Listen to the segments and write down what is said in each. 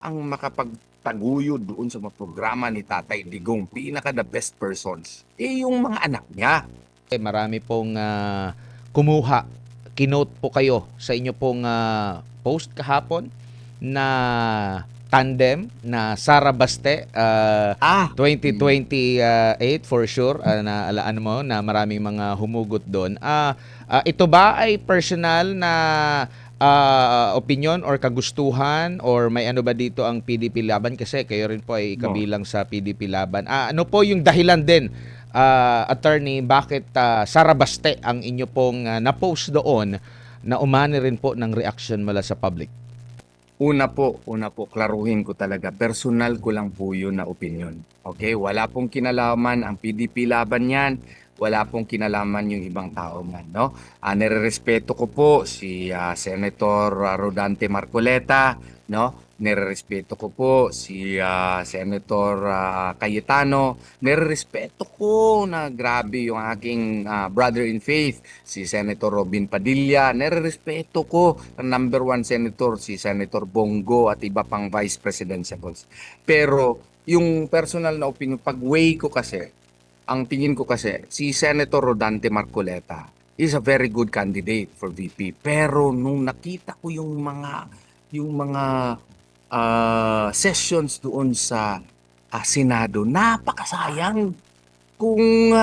ang makapagtaguyod doon sa mga programa ni Tatay Digong, pinaka the best persons, yung mga anak niya. Marami pong kumuha, kinote po kayo sa inyo pong post kahapon na tandem na Sara Baste Mm. 2028 for sure, na alaan mo na maraming mga humugot doon. Ito ba ay personal na opinion or kagustuhan, or may ano ba dito ang PDP Laban, kasi kayo rin po ay No. kabilang sa PDP Laban. Ano po yung dahilan din, attorney, bakit Sara Baste ang inyo pong na-post doon na umani rin po ng reaction mula sa public? Una po, klaruhin ko talaga, personal ko lang po yun na opinion. Okay? Wala pong kinalaman ang PDP laban yan. Wala pong kinalaman yung ibang tao man, no? Nirerespeto ko po si Senator Rodante Marcoleta, no? Nirerespeto ko po si Senator Cayetano. Nirerespeto ko na grabe yung aking brother in faith, si Senator Robin Padilla. Nirerespeto ko ang number one senator, si Senator Bongo at iba pang vice presidentials. Pero yung personal na opinion, pag-weigh ko kasi, ang tingin ko kasi, si Senator Rodante Marcoleta is a very good candidate for VP. Pero nung nakita ko yung mga sessions doon sa Senado, napakasayang kung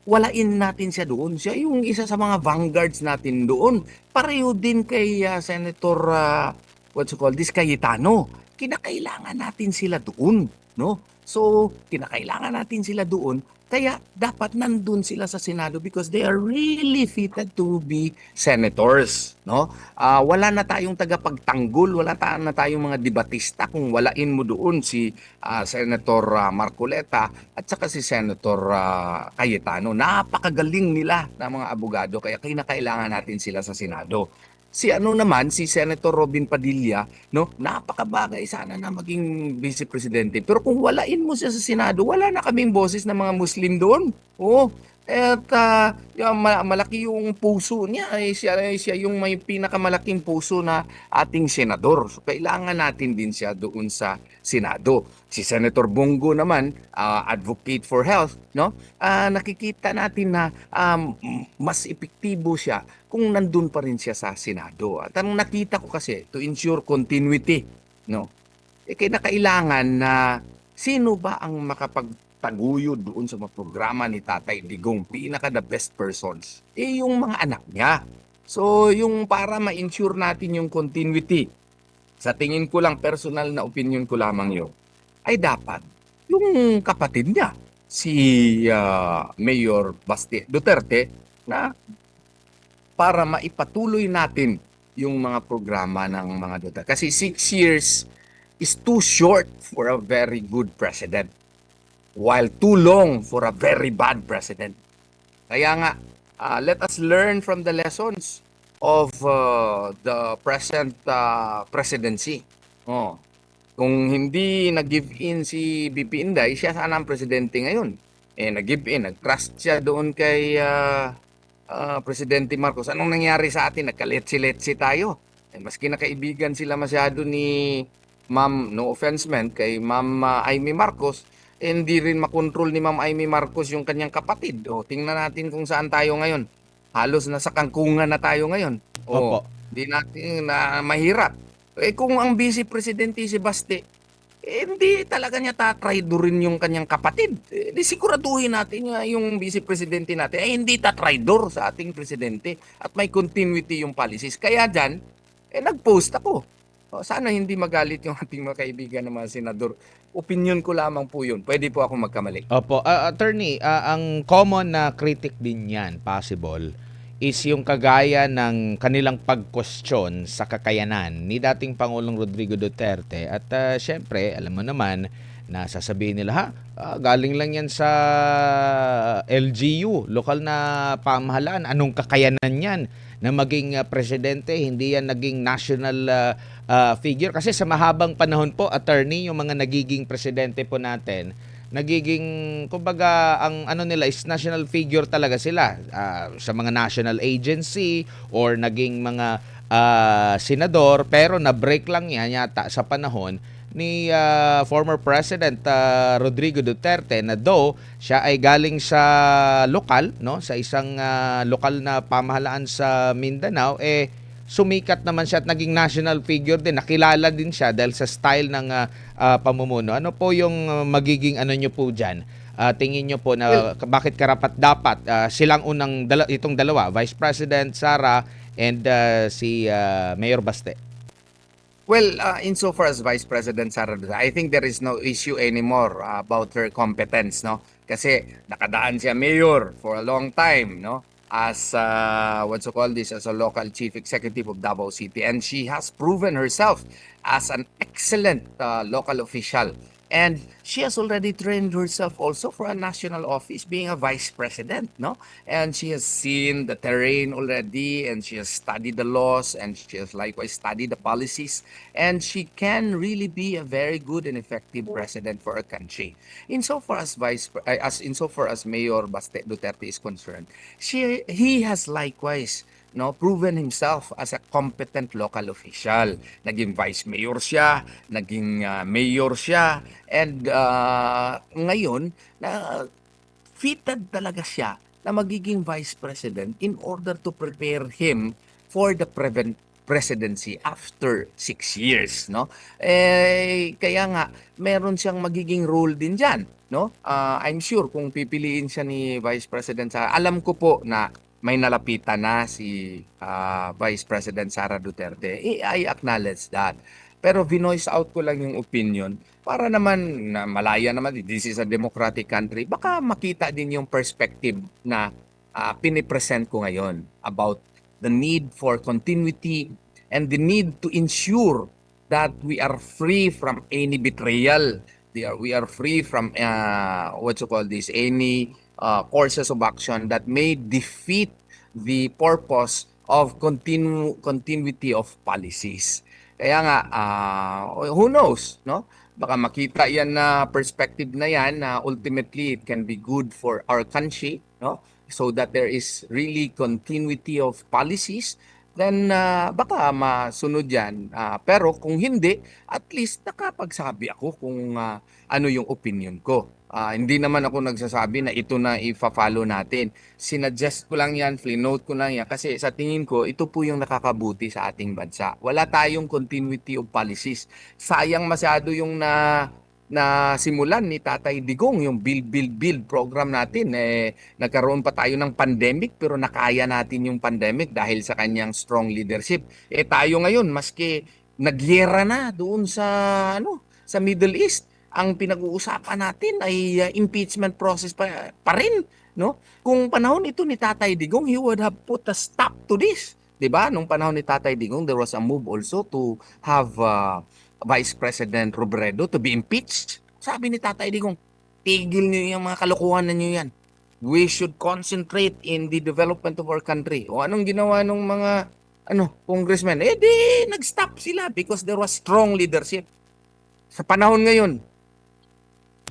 walain natin siya doon. Siya yung isa sa mga vanguards natin doon. Pareho din kay Senator what's it called, this Cayetano. Kinakailangan natin sila doon, no? So, kinakailangan natin sila doon. Kaya dapat nandun sila sa Senado because they are really fitted to be senators, no? Wala na tayong tagapagtanggol, na tayong mga debatista kung walain mo doon si Senator Marcoleta at saka si Senator Cayetano. Napakagaling nila na mga abogado kaya kinakailangan natin sila sa Senado. Si ano naman, si Senator Robin Padilla, no? Napakabagay sana na maging vice presidente. Pero kung walain mo siya sa Senado, wala na kaming boses ng mga Muslim doon. Oo. At yung malaki yung puso niya. Siya yung may pinakamalaking puso na ating senador. So, kailangan natin din siya doon sa Senado. Si Senator Bongo naman, advocate for health, no? Nakikita natin na mas epektibo siya kung nandun pa rin siya sa Senado. At ang nakita ko kasi, to ensure continuity, no? Kinakailangan na sino ba ang makapagtaguyod doon sa mga programa ni Tatay Digong, pinaka the best persons, yung mga anak niya. So, yung para ma-ensure natin yung continuity, sa tingin ko lang, personal na opinion ko lamang yun, ay dapat yung kapatid niya, si Mayor Baste Duterte, na para maipatuloy natin yung mga programa ng mga Duterte. Kasi 6 years is too short for a very good president, while too long for a very bad president. Kaya nga, let us learn from the lessons of the present presidency. Oh. Kung hindi nag-give in si BP Inday, siya sana ang presidente ngayon. Nag-give in, nag-trust siya doon kay Presidente Marcos. Anong nangyari sa atin? Nagkaletsi-letsi tayo. Maski nakaibigan sila masyado ni Ma'am, no offense man, kay Ma'am Amy Marcos, hindi rin makontrol ni Ma'am Amy Marcos yung kanyang kapatid. Tingnan natin kung saan tayo ngayon. Halos nasa kangkungan na tayo ngayon. Opo. Di natin na mahirap. Kung ang vice presidente si Baste, hindi talaga niya tatraidorin yung kanyang kapatid. Di siguraduhin natin yung vice presidente natin ay hindi tatraidor sa ating presidente at may continuity yung policies. Kaya dyan, nag-post ako. Sana hindi magalit yung ating mga kaibigan ng mga senador. Opinion ko lamang po yun. Pwede po ako magkamali. Opo, attorney, ang common na critic din yan, possible, is yung kagaya ng kanilang pag-question sa kakayanan ni dating Pangulong Rodrigo Duterte. At syempre, alam mo naman, na sasabihin nila, galing lang yan sa LGU, lokal na pamahalaan. Anong kakayanan yan na maging presidente? Hindi yan naging national figure. Kasi sa mahabang panahon po, attorney, yung mga nagiging presidente po natin, nagiging, kumbaga, ang ano nila is national figure talaga sila, sa mga national agency or naging mga senador, pero na-break lang yan yata sa panahon ni former President Rodrigo Duterte, na though siya ay galing sa lokal, no, sa isang lokal na pamahalaan sa Mindanao, sumikat naman siya at naging national figure din. Nakilala din siya dahil sa style ng pamumuno. Ano po yung magiging ano nyo po dyan? Tingin nyo po Well, na bakit karapat dapat silang itong dalawa, Vice President Sara and si Mayor Baste? Well, insofar as Vice President Sara Duterte, I think there is no issue anymore about her competence, no? Kasi nakadaan siya mayor for a long time, no? As what's you call this, as a local chief executive of Davao City, and she has proven herself as an excellent local official. And she has already trained herself also for a national office, being a vice president, no? And she has seen the terrain already, and she has studied the laws, and she has likewise studied the policies, and she can really be a very good and effective president for our country. Insofar as insofar as Mayor Baste Duterte is concerned, he has likewise, no, proven himself as a competent local official. Naging vice mayor siya, naging mayor siya, and ngayon na fitted talaga siya na magiging vice president in order to prepare him for the presidency after 6 years, no? Kaya nga meron siyang magiging role din diyan, no? I'm sure kung pipiliin siya ni Vice President Sara, alam ko po na may nalapitan na si Vice President Sara Duterte. I acknowledge that. Pero vinoice out ko lang yung opinion para naman na malaya naman, this is a democratic country, baka makita din yung perspective na pinipresent ko ngayon about the need for continuity and the need to ensure that we are free from any betrayal. We are free from what you call this, any courses of action that may defeat the purpose of continuity of policies. Kaya nga, who knows, no? Baka makita yan na perspective na yan na ultimately it can be good for our country, no? So that there is really continuity of policies, then baka masunod yan. Pero kung hindi, at least nakapagsabi ako kung ano yung opinion ko. Hindi naman ako nagsasabi na ito na ifa-follow natin. Sinuggest ko lang yan, flinote ko lang yan kasi sa tingin ko ito po yung nakakabuti sa ating bansa. Wala tayong continuity of policies. Sayang masyado yung na simulan ni Tatay Digong yung build program natin. Nagkaroon pa tayo ng pandemic pero nakaya natin yung pandemic dahil sa kanyang strong leadership. Tayo ngayon maski nagyera na doon sa sa Middle East, ang pinag-uusapan natin ay impeachment process pa rin, no? Kung panahon ito ni Tatay Digong, he would have put a stop to this. 'Di ba? Nung panahon ni Tatay Digong, there was a move also to have Vice President Robredo to be impeached. Sabi ni Tatay Digong, tigil niyo yung mga kalokohan niyo yan. We should concentrate in the development of our country. O anong ginawa ng mga congressmen? Di nag-stop sila because there was strong leadership. Sa panahon ngayon,